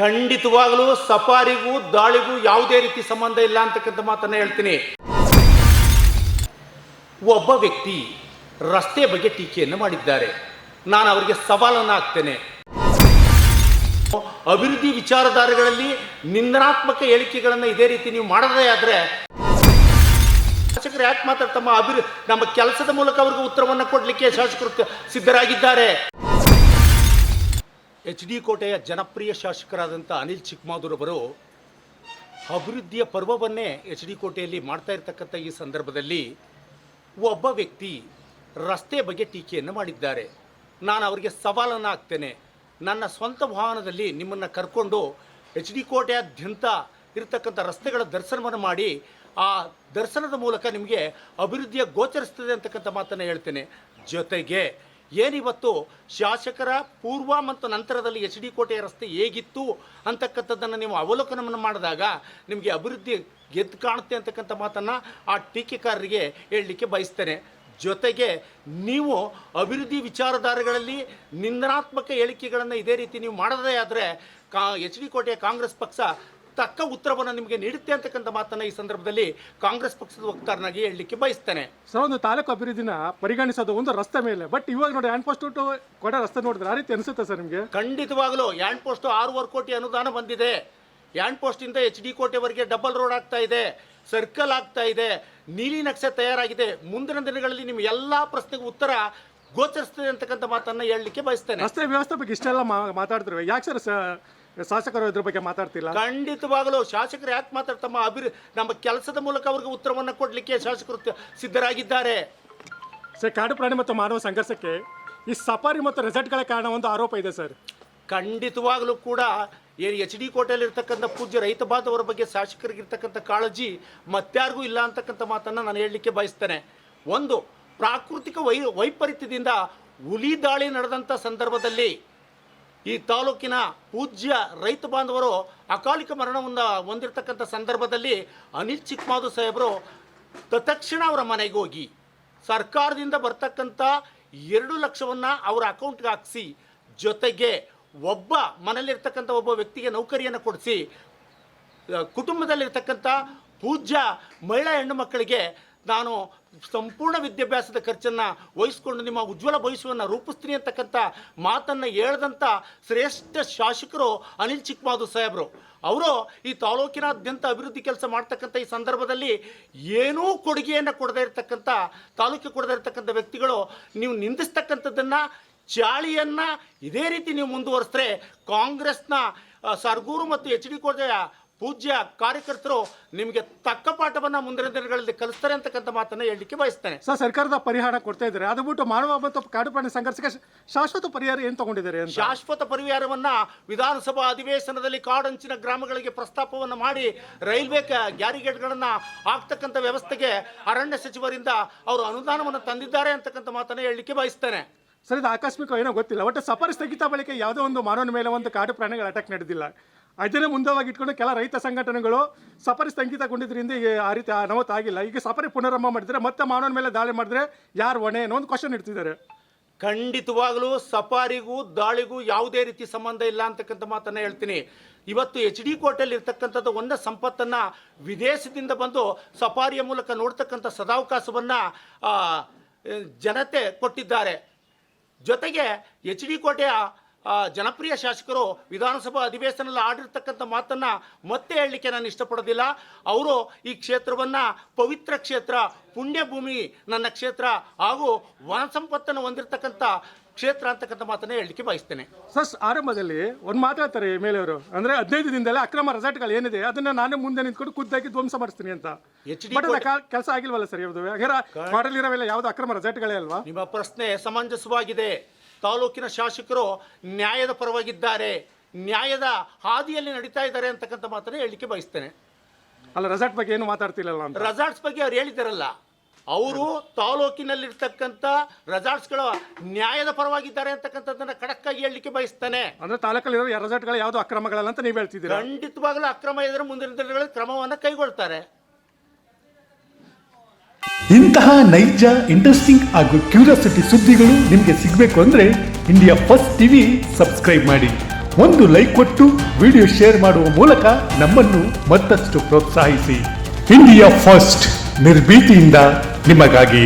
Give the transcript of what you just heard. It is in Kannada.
ಖಂಡಿತವಾಗಲೂ ಸಫಾರಿಗೂ ದಾಳಿಗೂ ಯಾವುದೇ ರೀತಿ ಸಂಬಂಧ ಇಲ್ಲ ಅಂತಕ್ಕಂಥ ಮಾತನ್ನ ಹೇಳ್ತೀನಿ. ಒಬ್ಬ ವ್ಯಕ್ತಿ ರಸ್ತೆ ಬಗ್ಗೆ ಟೀಕೆಯನ್ನು ಮಾಡಿದ್ದಾರೆ. ನಾನು ಅವರಿಗೆ ಸವಾಲನ್ನು ಹಾಕ್ತೇನೆ. ಅಭಿವೃದ್ಧಿ ವಿಚಾರಧಾರೆಗಳಲ್ಲಿ ನಿಂದನಾತ್ಮಕ ಹೇಳಿಕೆಗಳನ್ನು ಇದೇ ರೀತಿ ನೀವು ಮಾಡದೇ ಆದ್ರೆ ಶಾಸಕರು ಯಾಕೆ ಮಾತಾಡ್ತಮ್ಮ ನಮ್ಮ ಕೆಲಸದ ಮೂಲಕ ಅವ್ರಿಗೆ ಉತ್ತರವನ್ನು ಕೊಡಲಿಕ್ಕೆ ಶಾಸಕರು ಸಿದ್ಧರಾಗಿದ್ದಾರೆ. HD ಕೋಟೆಯ ಜನಪ್ರಿಯ ಶಾಸಕರಾದಂಥ ಅನಿಲ್ ಚಿಕ್ಕಮಾದೂರ್ ಅವರು ಅಭಿವೃದ್ಧಿಯ ಪರ್ವವನ್ನೇ HD ಕೋಟೆಯಲ್ಲಿ ಮಾಡ್ತಾ ಇರ್ತಕ್ಕಂಥ ಈ ಸಂದರ್ಭದಲ್ಲಿ ಒಬ್ಬ ವ್ಯಕ್ತಿ ರಸ್ತೆ ಬಗ್ಗೆ ಟೀಕೆಯನ್ನು ಮಾಡಿದ್ದಾರೆ. ನಾನು ಅವರಿಗೆ ಸವಾಲನ್ನು ಹಾಕ್ತೇನೆ. ನನ್ನ ಸ್ವಂತ ವಾಹನದಲ್ಲಿ ನಿಮ್ಮನ್ನು ಕರ್ಕೊಂಡು HD ಕೋಟೆಯಾದ್ಯಂತ ಇರತಕ್ಕಂಥ ರಸ್ತೆಗಳ ದರ್ಶನವನ್ನು ಮಾಡಿ ಆ ದರ್ಶನದ ಮೂಲಕ ನಿಮಗೆ ಅಭಿವೃದ್ಧಿಯ ಗೋಚರಿಸ್ತದೆ ಅಂತಕ್ಕಂಥ ಮಾತನ್ನು ಹೇಳ್ತೇನೆ. ಜೊತೆಗೆ ಏನಿವತ್ತು ಶಾಸಕರ ಪೂರ್ವ ಮತ್ತು ನಂತರದಲ್ಲಿ HD ಕೋಟೆಯ ರಸ್ತೆ ಹೇಗಿತ್ತು ಅಂತಕ್ಕಂಥದ್ದನ್ನು ನೀವು ಅವಲೋಕನವನ್ನು ಮಾಡಿದಾಗ ನಿಮಗೆ ಅಭಿವೃದ್ಧಿ ಗೆದ್ದು ಕಾಣುತ್ತೆ ಅಂತಕ್ಕಂಥ ಮಾತನ್ನು ಆ ಟೀಕೆಕಾರರಿಗೆ ಹೇಳಲಿಕ್ಕೆ ಬಯಸ್ತೇನೆ. ಜೊತೆಗೆ ನೀವು ಅಭಿವೃದ್ಧಿ ವಿಚಾರಧಾರೆಗಳಲ್ಲಿ ನಿಂದನಾತ್ಮಕ ಹೇಳಿಕೆಗಳನ್ನು ಇದೇ ರೀತಿ ನೀವು ಮಾಡದೇ ಆದರೆ HD ಕೋಟೆಯ ಕಾಂಗ್ರೆಸ್ ಪಕ್ಷ ತಕ್ಕ ಉತ್ತರವನ್ನು ನಿಮಗೆ ನೀಡುತ್ತೆ ಅಂತಕ್ಕಂಥ ಮಾತನ್ನು ಈ ಸಂದರ್ಭದಲ್ಲಿ ಕಾಂಗ್ರೆಸ್ ಪಕ್ಷದ ವಕ್ತಾರನಾಗಿ ಹೇಳಲಿಕ್ಕೆ ಬಯಸ್ತೇನೆ. ಸರ್, ಒಂದು ತಾಲೂಕು ಅಭಿವೃದ್ಧಿನ ಪರಿಗಣಿಸೋದು ಒಂದು ರಸ್ತೆ ಮೇಲೆ, ಬಟ್ ಇವಾಗ ನೋಡಿ ಹ್ಯಾಂಡ್ ಪೋಸ್ಟ್ ಕೊಡ ರಸ್ತೆ ನೋಡಿದ್ರೆ ಆ ರೀತಿ ಅನಿಸುತ್ತೆ ಸರ್ ನಿಮಗೆ? ಖಂಡಿತವಾಗಲೂ ಹ್ಯಾಂಡ್ ಪೋಸ್ಟ್ 6.5 ಕೋಟಿ ಅನುದಾನ ಬಂದಿದೆ. ಹ್ಯಾಂಡ್ ಪೋಸ್ಟ್ ಇಂದ HD ಕೋಟೆವರೆಗೆ ಡಬಲ್ ರೋಡ್ ಆಗ್ತಾ ಇದೆ, ಸರ್ಕಲ್ ಆಗ್ತಾ ಇದೆ, ನೀಲಿ ನಕ್ಷೆ ತಯಾರಾಗಿದೆ. ಮುಂದಿನ ದಿನಗಳಲ್ಲಿ ನಿಮ್ಮ ಎಲ್ಲಾ ಪ್ರಶ್ನೆಗೆ ಉತ್ತರ ಗೋಚರಿಸ್ತದೆ ಅಂತಕ್ಕಂಥ ಮಾತನ್ನ ಹೇಳಲಿಕ್ಕೆ ಬಯಸ್ತೇನೆ. ರಸ್ತೆ ವ್ಯವಸ್ಥೆ ಬಗ್ಗೆ ಇಷ್ಟೆಲ್ಲ ಮಾತಾಡ್ತಿರುವೆ, ಯಾಕೆ ಸರ್ ಶಾಸಕರು ಇದ್ರ ಬಗ್ಗೆ ಮಾತಾಡ್ತಿಲ್ಲ? ಖಂಡಿತವಾಗಲೂ ಶಾಸಕರು ಯಾಕೆ ಮಾತಾಡ್ತಮ್ಮ ನಮ್ಮ ಕೆಲಸದ ಮೂಲಕ ಅವ್ರಿಗೆ ಉತ್ತರವನ್ನು ಕೊಡಲಿಕ್ಕೆ ಶಾಸಕರು ಸಿದ್ಧರಾಗಿದ್ದಾರೆ. ಸರ್, ಕಾಡು ಪ್ರಾಣಿ ಮತ್ತು ಮಾನವ ಸಂಘರ್ಷಕ್ಕೆ ಈ ಸಫಾರಿ ಮತ್ತು ರೆಸಾರ್ಟ್ಗಳ ಕಾರಣ ಒಂದು ಆರೋಪ ಇದೆ ಸರ್. ಖಂಡಿತವಾಗಲೂ ಕೂಡ ಏನು HD ಕೋಟೆಯಲ್ಲಿ ಇರ್ತಕ್ಕಂಥ ಪೂಜ್ಯ ರೈತ ಬಾಂಧವರ ಬಗ್ಗೆ ಶಾಸಕರಿಗಿರ್ತಕ್ಕಂಥ ಕಾಳಜಿ ಮತ್ತಾರಿಗೂ ಇಲ್ಲ ಅಂತಕ್ಕಂಥ ಮಾತನ್ನು ನಾನು ಹೇಳಲಿಕ್ಕೆ ಬಯಸ್ತೇನೆ. ಒಂದು ಪ್ರಾಕೃತಿಕ ವೈಪರೀತ್ಯದಿಂದ ಹುಲಿ ದಾಳಿ ನಡೆದಂಥ ಸಂದರ್ಭದಲ್ಲಿ ಈ ತಾಲೂಕಿನ ಪೂಜ್ಯ ರೈತ ಬಾಂಧವರು ಅಕಾಲಿಕ ಮರಣವನ್ನು ಹೊಂದಿರತಕ್ಕಂಥ ಸಂದರ್ಭದಲ್ಲಿ ಅನಿಲ್ ಚಿಕ್ಕಮಾದೂರ್ ಸಾಹೇಬರು ತತ್ಕ್ಷಣ ಅವರ ಮನೆಗೆ ಹೋಗಿ ಸರ್ಕಾರದಿಂದ ಬರ್ತಕ್ಕಂಥ 2 ಲಕ್ಷವನ್ನು ಅವರ ಅಕೌಂಟ್ಗೆ ಹಾಕಿಸಿ, ಜೊತೆಗೆ ಒಬ್ಬ ಮನೆಯಲ್ಲಿರ್ತಕ್ಕಂಥ ಒಬ್ಬ ವ್ಯಕ್ತಿಗೆ ನೌಕರಿಯನ್ನು ಕೊಡಿಸಿ, ಕುಟುಂಬದಲ್ಲಿರ್ತಕ್ಕಂಥ ಪೂಜ್ಯ ಮಹಿಳಾ ಹೆಣ್ಣು ಮಕ್ಕಳಿಗೆ ನಾನು ಸಂಪೂರ್ಣ ವಿದ್ಯಾಭ್ಯಾಸದ ಖರ್ಚನ್ನು ವಹಿಸ್ಕೊಂಡು ನಿಮ್ಮ ಉಜ್ವಲ ಭವಿಷ್ಯವನ್ನು ರೂಪಿಸ್ತೀನಿ ಅಂತಕ್ಕಂಥ ಮಾತನ್ನು ಹೇಳ್ದಂಥ ಶ್ರೇಷ್ಠ ಶಾಸಕರು ಅನಿಲ್ ಚಿಕ್ಕಮಾದೂರ್ ಸಾಹೇಬರು. ಅವರು ಈ ತಾಲೂಕಿನಾದ್ಯಂತ ಅಭಿವೃದ್ಧಿ ಕೆಲಸ ಮಾಡ್ತಕ್ಕಂಥ ಈ ಸಂದರ್ಭದಲ್ಲಿ ಏನೂ ಕೊಡುಗೆಯನ್ನು ಕೊಡದೇ ಇರತಕ್ಕಂಥ ತಾಲೂಕಿಗೆ ಕೊಡದೇ ಇರತಕ್ಕಂಥ ವ್ಯಕ್ತಿಗಳು ನೀವು ನಿಂದಿಸ್ತಕ್ಕಂಥದ್ದನ್ನು ಚಾಳಿಯನ್ನು ಇದೇ ರೀತಿ ನೀವು ಮುಂದುವರಿಸಿದ್ರೆ ಕಾಂಗ್ರೆಸ್ನ ಸರ್ಗೂರು ಮತ್ತು HD ಕೋಟೆಯ ಪೂಜ್ಯ ಕಾರ್ಯಕರ್ತರು ನಿಮಗೆ ತಕ್ಕ ಪಾಠವನ್ನು ಮುಂದಿನ ದಿನಗಳಲ್ಲಿ ಕಲಿಸ್ತಾರೆ ಅಂತಕ್ಕಂಥ ಮಾತನ್ನು ಹೇಳಲಿಕ್ಕೆ ಬಯಸ್ತೇನೆ. ಸರ್, ಸರ್ಕಾರದ ಪರಿಹಾರ ಕೊಡ್ತಾ ಇದ್ದಾರೆ, ಅದು ಬಿಟ್ಟು ಮಾನವ ಮತ್ತು ಕಾಡು ಪ್ರಾಣಿ ಸಂಘರ್ಷಕ್ಕೆ ಶಾಶ್ವತ ಪರಿಹಾರ ಏನು ತಗೊಂಡಿದ್ದಾರೆ? ಶಾಶ್ವತ ಪರಿಹಾರವನ್ನು ವಿಧಾನಸಭಾ ಅಧಿವೇಶನದಲ್ಲಿ ಕಾಡಂಚಿನ ಗ್ರಾಮಗಳಿಗೆ ಪ್ರಸ್ತಾಪವನ್ನು ಮಾಡಿ ರೈಲ್ವೆ ಗ್ಯಾರಿಗೇಟ್ಗಳನ್ನು ಹಾಕ್ತಕ್ಕಂಥ ವ್ಯವಸ್ಥೆಗೆ ಅರಣ್ಯ ಸಚಿವರಿಂದ ಅವರು ಅನುದಾನವನ್ನು ತಂದಿದ್ದಾರೆ ಅಂತಕ್ಕಂಥ ಮಾತನ್ನು ಹೇಳಲಿಕ್ಕೆ ಬಯಸ್ತೇನೆ. ಸರ್, ಇದು ಆಕಸ್ಮಿಕ ಏನೋ ಗೊತ್ತಿಲ್ಲ, ಒಟ್ಟು ಸಫಾರಿ ಸ್ಥಗಿತ ಬಳಿಕ ಯಾವುದೋ ಒಂದು ಮಾನವನ ಮೇಲೆ ಒಂದು ಕಾಡು ಪ್ರಾಣಿಗಳ ಅಟ್ಯಾಕ್ ನಡೆದಿಲ್ಲ. ಅದನ್ನೇ ಮುಂದವಾಗಿ ಇಟ್ಕೊಂಡು ಕೆಲ ರೈತ ಸಂಘಟನೆಗಳು ಸಫಾರಿ ಸ್ಥಗಿತಗೊಂಡಿದ್ರಿಂದ ಈಗ ಆ ರೀತಿ ಅನಾಹುತ ಆಗಿಲ್ಲ. ಈಗ ಸಫಾರಿ ಪುನರಾರಂಭ ಮಾಡಿದ್ರೆ ಮತ್ತೆ ಮಾನವನ ಮೇಲೆ ದಾಳಿ ಮಾಡಿದ್ರೆ ಯಾರು ಹೊಣೆ ಅನ್ನೋ ಒಂದು ಕ್ವಶನ್ ಇಡ್ತಿದ್ದಾರೆ. ಖಂಡಿತವಾಗಲೂ ಸಫಾರಿಗೂ ದಾಳಿಗೂ ಯಾವುದೇ ರೀತಿ ಸಂಬಂಧ ಇಲ್ಲ ಅಂತಕ್ಕಂಥ ಮಾತನ್ನು ಹೇಳ್ತೀನಿ. ಇವತ್ತು HD ಕೋಟೆಯಲ್ಲಿ ಇರ್ತಕ್ಕಂಥದ್ದು ಒಂದೇ ಸಂಪತ್ತನ್ನು ವಿದೇಶದಿಂದ ಬಂದು ಸಫಾರಿಯ ಮೂಲಕ ನೋಡ್ತಕ್ಕಂಥ ಸದಾವಕಾಶವನ್ನು ಜನತೆ ಕೊಟ್ಟಿದ್ದಾರೆ. ಜೊತೆಗೆ HD ಕೋಟೆಯ ಜನಪ್ರಿಯ ಶಾಸಕರು ವಿಧಾನಸಭಾ ಅಧಿವೇಶನದಲ್ಲಿ ಆಡಿರ್ತಕ್ಕಂಥ ಮಾತನ್ನು ಮತ್ತೆ ಹೇಳಲಿಕ್ಕೆ ನಾನು ಇಷ್ಟಪಡೋದಿಲ್ಲ. ಅವರು ಈ ಕ್ಷೇತ್ರವನ್ನು ಪವಿತ್ರ ಕ್ಷೇತ್ರ, ಪುಣ್ಯಭೂಮಿ ನನ್ನ ಕ್ಷೇತ್ರ ಹಾಗೂ ವನ ಸಂಪತ್ತನ್ನು ಹೊಂದಿರತಕ್ಕಂಥ ಕ್ಷೇತ್ರ ಅಂತಕ್ಕಂಥ ಮಾತನ್ನು ಹೇಳಲಿಕ್ಕೆ ಬಯಸ್ತೇನೆ. ಸರ್, ಆರಂಭದಲ್ಲಿ ಒಂದು ಮಾತಾಡ್ತಾರೆ ಮೇಲೆಯವರು, ಅಂದರೆ 15 ದಿನದಲ್ಲೇ ಅಕ್ರಮ ರೆಸಾರ್ಟ್ಗಳು ಏನಿದೆ ಅದನ್ನು ನಾನೇ ಮುಂದೆ ನಿಂತ್ಕೊಂಡು ಖುದ್ದಾಗಿ ಧ್ವಂಸ ಮಾಡಿಸ್ತೀನಿ ಅಂತ. ಕೆಲಸ ಆಗಿಲ್ವಲ್ಲ ಸರ್? ಯಾವುದು ಮಾಡಲ್ ಇರೋವೆಲ್ಲ ಯಾವುದು ಅಕ್ರಮ ರೆಸಾರ್ಟ್ಗಳೇ ಅಲ್ವಾ? ನಿಮ್ಮ ಪ್ರಶ್ನೆ ಸಮಂಜಸವಾಗಿದೆ. ತಾಲೂಕಿನ ಶಾಸಕರು ನ್ಯಾಯದ ಪರವಾಗಿದ್ದಾರೆ, ನ್ಯಾಯದ ಹಾದಿಯಲ್ಲಿ ನಡೀತಾ ಇದ್ದಾರೆ ಅಂತಕ್ಕಂಥ ಮಾತನ್ನು ಹೇಳಲಿಕ್ಕೆ ಬಯಸ್ತೇನೆ. ಅಲ್ಲ, ರೆಸಾರ್ಟ್ ಬಗ್ಗೆ ಏನು ಮಾತಾಡ್ತಿಲ್ಲ ಅಂತ. ರೆಸಾರ್ಟ್ಸ್ ಬಗ್ಗೆ ಅವ್ರು ಹೇಳಿದಾರಲ್ಲ, ಅವರು ತಾಲೂಕಿನಲ್ಲಿರ್ತಕ್ಕಂಥ ರೆಸಾರ್ಟ್ಸ್ಗಳ ನ್ಯಾಯದ ಪರವಾಗಿದ್ದಾರೆ ಅಂತಕ್ಕಂಥದ್ದನ್ನ ಖಡಕ್ಕಾಗಿ ಹೇಳಲಿಕ್ಕೆ ಬಯಸ್ತಾನೆ. ಅಂದ್ರೆ ತಾಲೂಕಲ್ಲಿರೋ ರೆಸಾರ್ಟ್ಗಳು ಯಾವುದು ಅಕ್ರಮಗಳಲ್ಲ ಅಂತ ನೀವು ಹೇಳ್ತಿದ್ದೀರಾ? ಖಂಡಿತವಾಗಲೂ ಅಕ್ರಮ ಇದ್ರೆ ಮುಂದಿನ ದಿನಗಳಲ್ಲಿ ಕ್ರಮವನ್ನು ಕೈಗೊಳ್ತಾರೆ. ಇಂತಹ ನೈಜ, ಇಂಟ್ರೆಸ್ಟಿಂಗ್ ಹಾಗೂ ಕ್ಯೂರಿಯಾಸಿಟಿ ಸುದ್ದಿಗಳು ನಿಮಗೆ ಸಿಗಬೇಕು ಅಂದರೆ ಇಂಡಿಯಾ ಫಸ್ಟ್ ಟಿವಿ ಸಬ್ಸ್ಕ್ರೈಬ್ ಮಾಡಿ. ಒಂದು ಲೈಕ್ ಕೊಟ್ಟು ವಿಡಿಯೋ ಶೇರ್ ಮಾಡುವ ಮೂಲಕ ನಮ್ಮನ್ನು ಮತ್ತಷ್ಟು ಪ್ರೋತ್ಸಾಹಿಸಿ. ಇಂಡಿಯಾ ಫಸ್ಟ್, ನಿರ್ಭೀತಿಯಿಂದ ನಿಮಗಾಗಿ.